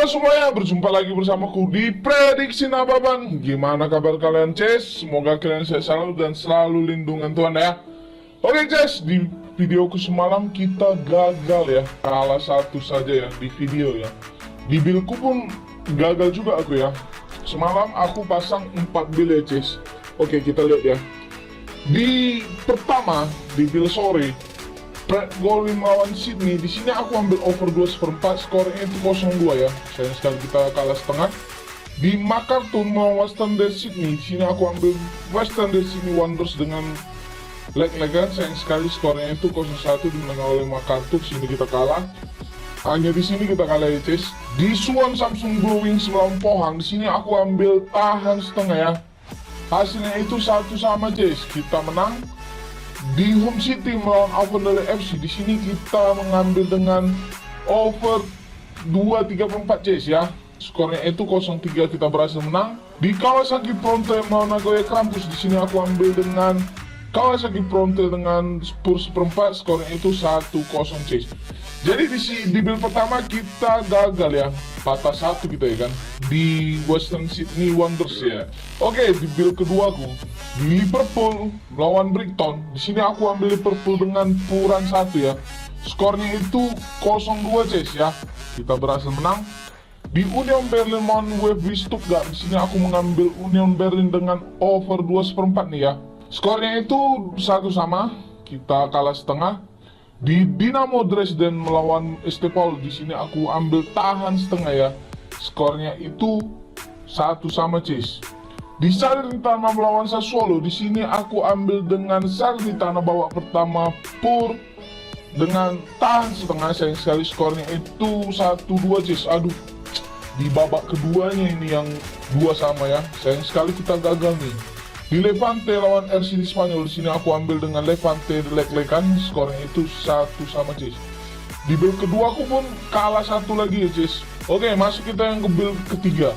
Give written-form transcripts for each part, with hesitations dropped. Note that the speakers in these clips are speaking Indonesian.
Halo semuanya, berjumpa lagi bersamaku di Prediksi Nababan. Gimana kabar kalian, Ces? Semoga kalian sehat selalu dan selalu lindungan Tuhan ya. Oke, Ces, di videoku semalam kita gagal ya. Kalah satu saja ya di video ya. Di buildku pun gagal juga aku ya. Semalam aku pasang 4 build ya, Ces. Oke, kita lihat ya. Di pertama, di build sore, Brad Golin melawan Sydney. Di sini aku ambil over 2/4, skornya itu 0-2 ya. Sayang sekali kita kalah setengah. Di Macarthur melawan Western Day Sydney. Di sini aku ambil Western Day Sydney Wanderers dengan leg-legan. Sayang sekali skornya itu 0-1 dimenangkan oleh Macarthur. Sini kita kalah. Hanya di sini kita kalah ya, Cis. Di Suwon Samsung Blue Wings melawan Pohang. Di sini aku ambil tahan setengah ya. Hasilnya itu 1-1, Cis. Kita menang. Di Home City melawan Avondale FC, di sini kita mengambil dengan over 2/3/4 Cs ya. Skornya itu 0-3, kita berhasil menang. Di Kawasaki Frontale melawan Nagoya Grampus, di sini aku ambil dengan Kawasaki Frontale dengan 10/4, skornya itu 1-0 Cs. Jadi di build pertama kita gagal ya, patah satu kita ya kan, di Western Sydney Wanderers ya. Oke, di build kedua aku di Liverpool melawan Brighton. Di sini aku ambil Liverpool dengan puran 1 ya. Skornya itu 0-2 Cs ya. Kita berhasil menang. Di Union Berlin melawan VfB Stuttgart. Di sini aku mengambil Union Berlin dengan over 2/4 nih ya. Skornya itu 1-1. Kita kalah setengah. Di Dinamo Dresden melawan Estepol, di sini aku ambil tahan setengah ya. Skornya itu 1-1 Cis. Di Salernitana melawan Sassuolo, di sini aku ambil dengan Salernitana babak pertama pur dengan tahan setengah. Sayang sekali skornya itu 1-2 Cis. Aduh, di babak keduanya ini yang 2-2 ya. Sayang sekali kita gagal nih. Di Levante lawan RC di Spanyol, di sini aku ambil dengan Levante leg-legan, skornya itu 1-1 Cis. Di build kedua aku pun kalah satu lagi ya, Cis. Oke, masuk kita yang ke build ketiga.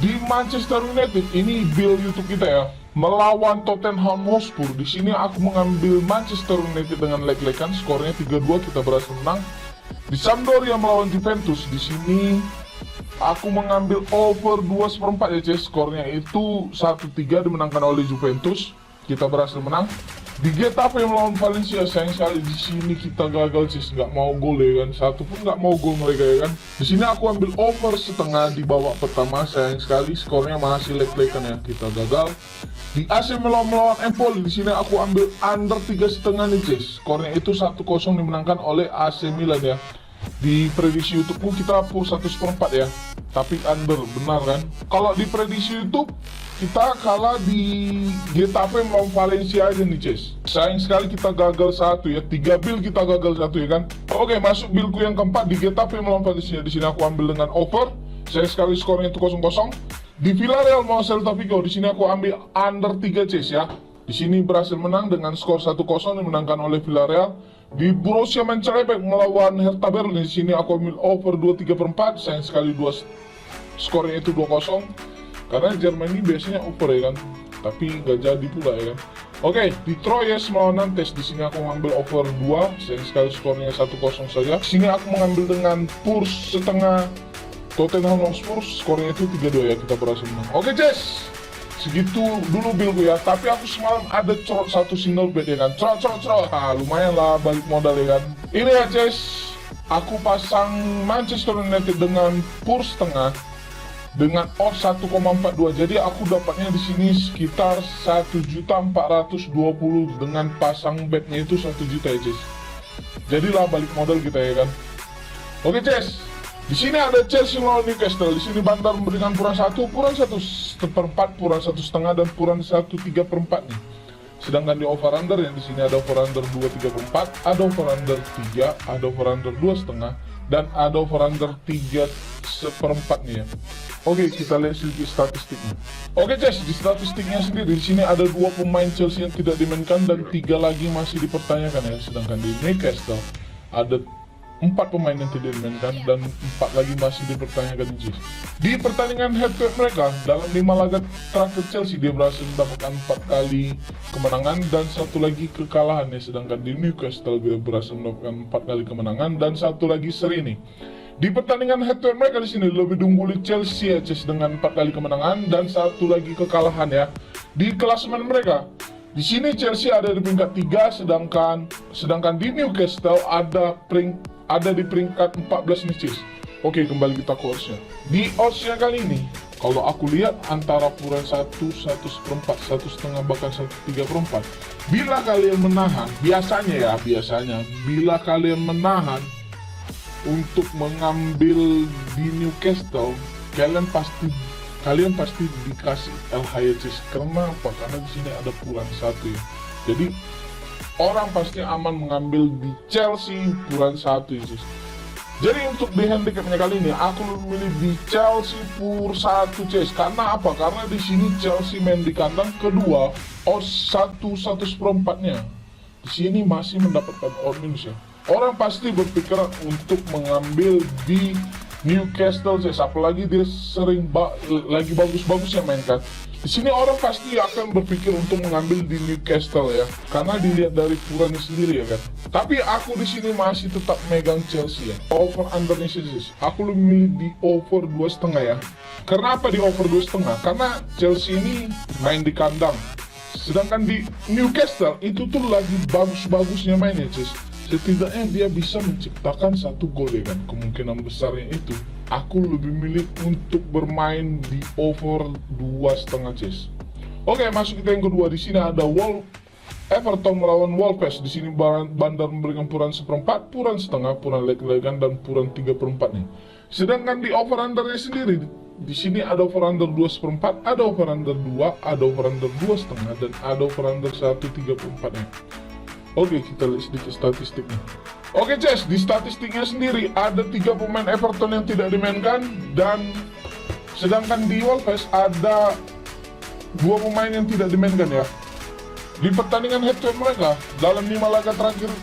Di Manchester United, ini build YouTube kita ya, melawan Tottenham Hotspur. Di sini aku mengambil Manchester United dengan leg-legan, skornya 3-2, kita berhasil menang. Di Sampdoria melawan Juventus, di sini aku mengambil over 2/4 ya, Cis. Skornya itu 1-3 dimenangkan oleh Juventus. Kita berhasil menang. Di Getafe melawan Valencia, sayang sekali di sini kita gagal, Cis. Nggak mau gol ya kan. Satu pun nggak mau gol mereka ya kan. Di sini aku ambil over setengah di babak pertama. Sayang sekali skornya masih leg-legan ya. Kita gagal. Di AC melawan Empoli, di sini aku ambil under 3,5 nih, Cis. Skornya itu 1-0 dimenangkan oleh AC Milan ya. Di prediksi YouTube kita pur 1/4 ya, tapi under, benar kan? Kalau di prediksi YouTube kita kalah di Getafe melawan Valencia aja nih, Cis. Sayang sekali kita gagal satu ya, 3 build kita gagal satu ya kan. Oke, masuk buildku yang keempat di Getafe melawan Valencia. Di sini aku ambil dengan over. Sayang sekali skornya itu 0-0. Di Villarreal melawan Celta Vigo, di sini aku ambil under 3 Cis ya. Di sini berhasil menang dengan skor 1-0 dimenangkan oleh Villarreal. Di Borussia Mönchengladbach melawan Hertha Berlin, di sini aku ambil over 2/3/4. Sayang sekali skornya itu 2-0. Karena Jerman ini biasanya over ya kan, tapi nggak jadi pula ya kan. Oke, di Troyes melawan Nantes, di sini aku mengambil over 2. Sayang sekali skornya 1-0 saja. Di sini aku mengambil dengan purs setengah Tottenham Hotspur, skornya itu 3-2 ya. Kita berhasil menang. Oke, Jess, segitu dulu buildku ya. Tapi aku semalam ada corot satu single bet ya kan. Corot. Lumayan lah balik modal ya kan. Ini ya, Ces, aku pasang Manchester United dengan pur setengah dengan odds 1,42. Jadi aku dapatnya di sini sekitar 1.420 dengan pasang betnya itu 1 juta ya, Ces. Jadilah balik modal kita ya kan. Oke, Ces. Di sini ada Chelsea melawan Newcastle. Di sini Bandar memberikan puran 1/4, puran 1,5 dan puran 1/3/4 nih. Sedangkan di over under yang di sini ada over under 2/3/4, ada over under 3, ada over under 2,5 dan ada over under 3/4 nih ya. Oke, kita lihat sedikit statistiknya. Oke, Jess, di statistiknya sendiri di sini ada 2 pemain Chelsea yang tidak dimainkan dan 3 lagi masih dipertanyakan ya. Sedangkan di Newcastle ada 4 pemain yang tidak dimainkan dan 4 lagi masih dipertanyakan. Di pertandingan head-to-head mereka dalam 5 laga terakhir Chelsea, dia berhasil mendapatkan 4 kali kemenangan dan 1 lagi kekalahan ya. Sedangkan di Newcastle dia berhasil mendapatkan 4 kali kemenangan dan 1 lagi seri nih. Di pertandingan head to head mereka di sini lebih diungguli Chelsea ya, Ces, dengan 4 kali kemenangan dan 1 lagi kekalahan ya. Di klasemen mereka, di sini Chelsea ada di peringkat 3, sedangkan di Newcastle ada di peringkat 14 nih, Ces. Oke, kembali kita ke oddsnya. Di oddsnya kali ini, kalau aku lihat antara puran 1, 1/4, 1,5 bahkan 1/3/4. Bila kalian menahan, biasanya bila kalian menahan untuk mengambil di Newcastle, kalian pasti dikasih LHC. Karena apa? Karena di sini ada puran 1 ya. Jadi orang pasti aman mengambil di Chelsea puran 1 ya. Jadi untuk di handicapnya kali ini aku memilih di Chelsea pur 1 Ces. Karena apa? Karena di sini Chelsea main di kandang, kedua odds 1/1/4-nya di sini masih mendapatkan odd minus ya. Orang pasti berpikiran untuk mengambil di Newcastle, apalagi dia lagi bagus-bagusnya main kan. Di sini orang pasti akan berpikir untuk mengambil di Newcastle ya, karena dilihat dari purannya sendiri ya kan. Tapi aku di sini masih tetap megang Chelsea ya. Over undernya sih, aku lebih milih di over 2,5 ya. Kenapa di over 2,5? Karena Chelsea ini main di kandang, sedangkan di Newcastle itu tuh lagi bagus-bagusnya mainnya, Cis. Setidaknya dia bisa menciptakan 1 gol ya kan. Kemungkinan besarnya itu aku lebih milih untuk bermain di over 2,5 Cis. Oke, masuk kita yang kedua. Di sini ada Everton melawan Wolves. Di sini Bandar memberikan puran 1/4, puran setengah, puran leg-legan dan puran 3/4 nih. Sedangkan di over undernya sendiri, di sini ada over under 2/4, ada over under 2, ada over under 2,5 dan ada over under 1/3/4 nya. Oke, kita lihat sedikit statistiknya. Oke, Ces, di statistiknya sendiri ada 3 pemain Everton yang tidak dimainkan, dan sedangkan di Wolves ada 2 pemain yang tidak dimainkan ya. Di pertandingan head to head mereka, dalam 5 laga terakhir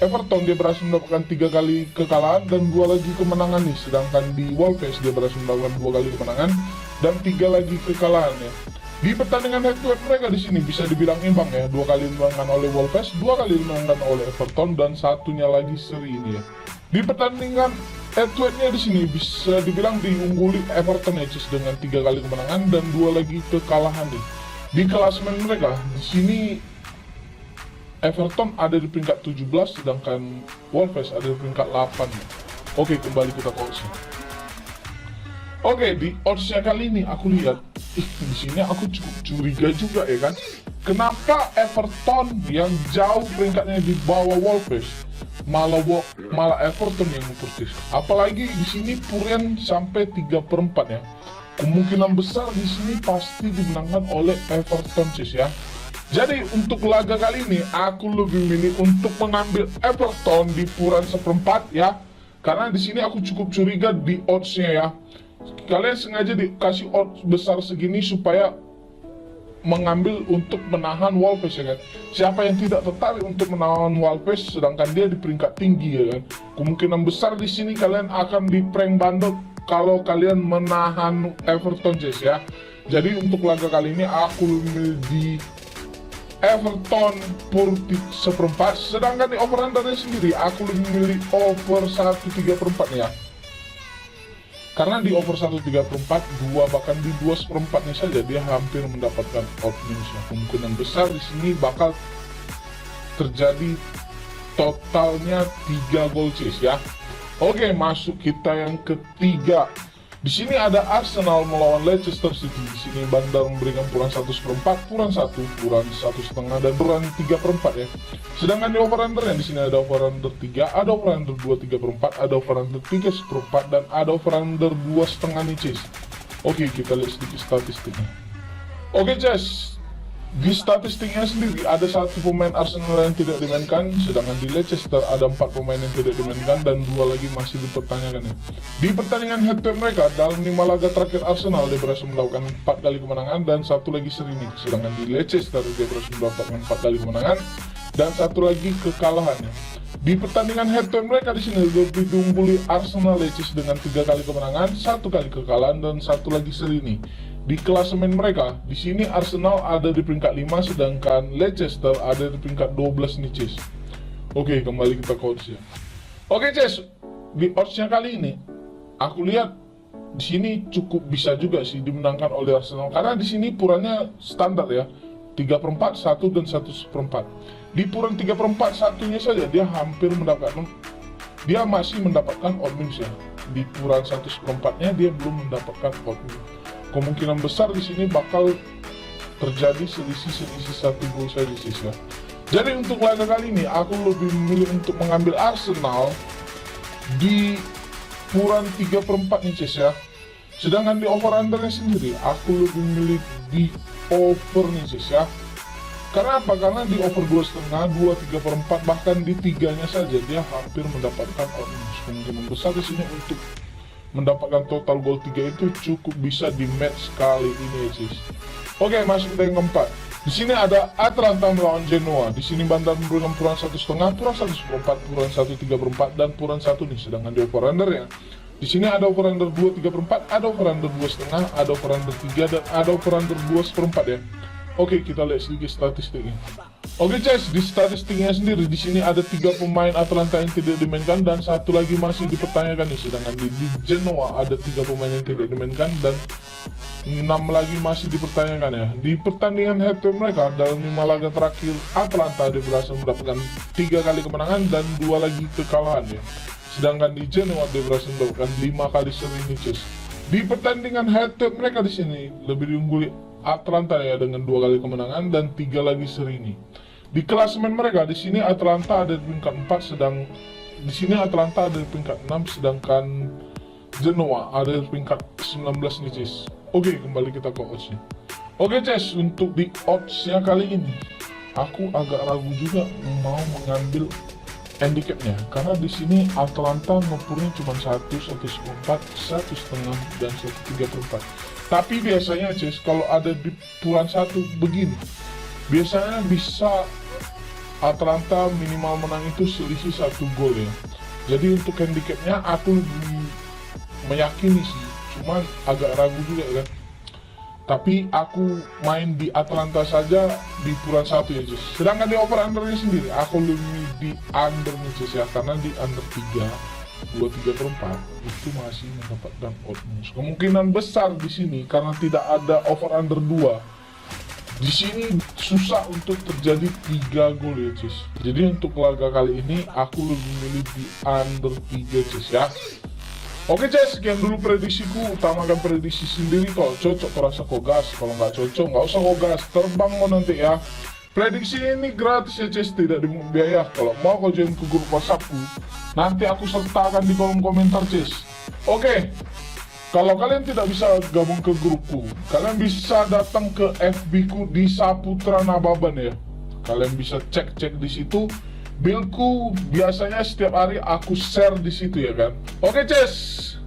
Everton dia berhasil mendapatkan 3 kali kekalahan dan 2 lagi kemenangan nih. Sedangkan di Wolves dia berhasil mendapatkan 2 kali kemenangan dan 3 lagi kekalahan ya. Di pertandingan head to head mereka di sini bisa dibilang imbang ya, 2 kali dimenangkan oleh Wolves, 2 kali dimenangkan oleh Everton dan 1-nya lagi seri ini ya. Di pertandingan head to headnya di sini bisa dibilang diungguli Everton ya, dengan 3 kali kemenangan dan 2 lagi kekalahan nih. Di klasemen mereka di sini Everton ada di peringkat 17, sedangkan Wolves ada di peringkat 8 ya. Oke, kembali kita ke oddsnya. Oke, di oddsnya kali ini aku lihat di sini aku cukup curiga juga ya kan. Kenapa Everton yang jauh peringkatnya di bawah Wolves malah Everton yang mengkurtis? Apalagi di sini puren sampai 3/4 ya. Kemungkinan besar di sini pasti dimenangkan oleh Everton Cis ya. Jadi untuk laga kali ini aku lebih milih untuk mengambil Everton di puran 1/4 ya. Karena di sini aku cukup curiga di oddsnya ya. Kalian sengaja dikasih odds besar segini supaya mengambil untuk menahan Wolves ya kan. Siapa yang tidak tertarik untuk menahan Wolves sedangkan dia di peringkat tinggi ya kan. Kemungkinan besar di sini kalian akan di prank bandot kalau kalian menahan Everton ya. Jadi untuk laga kali ini aku lebih di Everton pur 1/4, sedangkan di over undernya sendiri aku lebih milih over 1/3/4 ya. Karena di over 1/3/4, 2 bahkan di 2/4-nya saja dia hampir mendapatkan odd minus ya. Kemungkinan besar di sini bakal terjadi totalnya 3 gol Cis ya. Oke, masuk kita yang ketiga. Di sini ada Arsenal melawan Leicester City. Di sini Bandar memberikan puran 1/4, puran 1, puran 1,5 dan puran 3/4 ya. Sedangkan di over under yang di sini ada over under 3, ada over under 2/3/4, ada over under 3/4 dan ada over under 2,5 nih Cis. Oke, kita lihat sedikit statistiknya. Oke, Cis. Di statistiknya sendiri ada 1 pemain Arsenal yang tidak dimainkan, sedangkan di Leicester ada 4 pemain yang tidak dimainkan dan 2 lagi masih dipertanyakan ya. Di pertandingan head to head mereka dalam 5 laga terakhir Arsenal dia berhasil mendapatkan 4 kali kemenangan dan 1 lagi seri nih. Sedangkan di Leicester dia berhasil mendapatkan 4 kali kemenangan dan 1 lagi kekalahannya. Di pertandingan head to head mereka di sini lebih diungguli Arsenal Leicester dengan 3 kali kemenangan, 1 kali kekalahan dan 1 lagi seri nih. Di klasemen mereka, di sini Arsenal ada di peringkat 5, sedangkan Leicester ada di peringkat 12 nih Cis. Oke, kembali kita ke odds ya. Oke Cis, di oddsnya kali ini, aku lihat di sini cukup bisa juga sih dimenangkan oleh Arsenal, karena di sini purannya standar ya, 3/4, 1 dan 1/4. Di puran 3/4 satunya saja dia masih mendapatkan odd wins ya. Di puran 1/4-nya dia belum mendapatkan odd wins. Kemungkinan besar di sini bakal terjadi selisih 1 gol saja sih ya. Jadi untuk laga kali ini aku lebih memilih untuk mengambil Arsenal di puran 3/4 nih Cis ya. Sedangkan di over undernya sendiri aku lebih memilih di over nih Cis ya. Karena apa? Karena di over 2,5, 2, 3/4, bahkan di 3-nya saja dia hampir mendapatkan odd wins. Kemungkinan besar di sini untuk mendapatkan total gol 3 itu cukup bisa di match kali ini Cis. Oke, masuk ke yang keempat. Di sini ada Atalanta melawan Genoa. Di sini Bandar memberikan puran 1,5, puran 1/4, puran 1/3/4 dan puran 1 nih. Sedangkan di over under ya, di sini ada over under 2/3/4, ada over under 2,5, ada over under 3 dan ada over under 2/4 ya. Oke, kita lihat sedikit statistiknya. Oke guys, di statistiknya sendiri di sini ada 3 pemain Atalanta yang tidak dimainkan dan 1 lagi masih dipertanyakan nih. Sedangkan di Genoa ada 3 pemain yang tidak dimainkan dan 6 lagi masih dipertanyakan ya. Di pertandingan head to mereka dalam 5 laga terakhir, Atalanta berhasil mendapatkan 3 kali kemenangan dan 2 lagi kekalahan ya. Sedangkan di Genoa dia berhasil mendapatkan 5 kali seri nih. Di pertandingan head to mereka di sini lebih diungguli Atalanta ya dengan 2 kali kemenangan dan 3 lagi seri ini. Di klasemen mereka di sini Atalanta ada di peringkat 4, sedang di sini Atalanta ada di peringkat 6, sedangkan Genoa ada di peringkat 19 nih Cis. Oke, kembali kita ke oddsnya. Oke Cis, untuk di oddsnya kali ini aku agak ragu juga mau mengambil handicapnya, karena di sini Atalanta ngepurnya cuma 1, 1/4, 1,5 dan 1/3/4. Tapi biasanya Cis, kalau ada di puran 1 begini, biasanya bisa Atalanta minimal menang itu selisih 1 gol ya. Jadi untuk handicapnya aku lebih meyakini sih, cuman agak ragu juga kan. Tapi aku main di Atalanta saja di puran 1 ya Cis. Sedangkan di over undernya sendiri aku lebih di under nih Cis ya, karena di under 3, 2/3/4 itu masih mendapatkan odd wins. Kemungkinan besar di sini karena tidak ada over under 2. Di sini susah untuk terjadi 3 gol ya Cis. Jadi untuk laga kali ini aku lebih milih di under 3 Cis ya. Oke Cis, sekian dulu prediksiku. Utamakan prediksi sendiri, kalau cocok terasa kok gas, kalau nggak cocok nggak usah kok gas, terbang lo nanti ya. Prediksi ini gratis ya Cis, tidak dipungut biaya. Kalau mau kau join ke grup WhatsAppku, nanti aku sertakan di kolom komentar Cis. Oke, kalau kalian tidak bisa gabung ke grupku, kalian bisa datang ke FB ku di Saputra Nababan ya. Kalian bisa cek di situ. Buildku biasanya setiap hari aku share di situ ya kan. Oke Cis,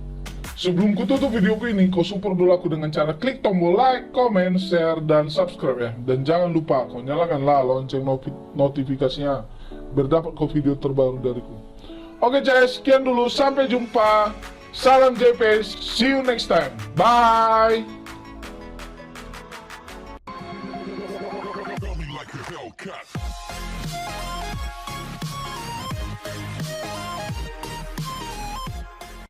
sebelum ku tutup videoku ini, kau support dulu aku dengan cara klik tombol like, comment, share, dan subscribe ya. Dan jangan lupa kau nyalakanlah lonceng notifikasinya biar dapat kau video terbaru dariku. Oke Cis, sekian dulu, sampai jumpa. Salam JP, see you next time. Bye.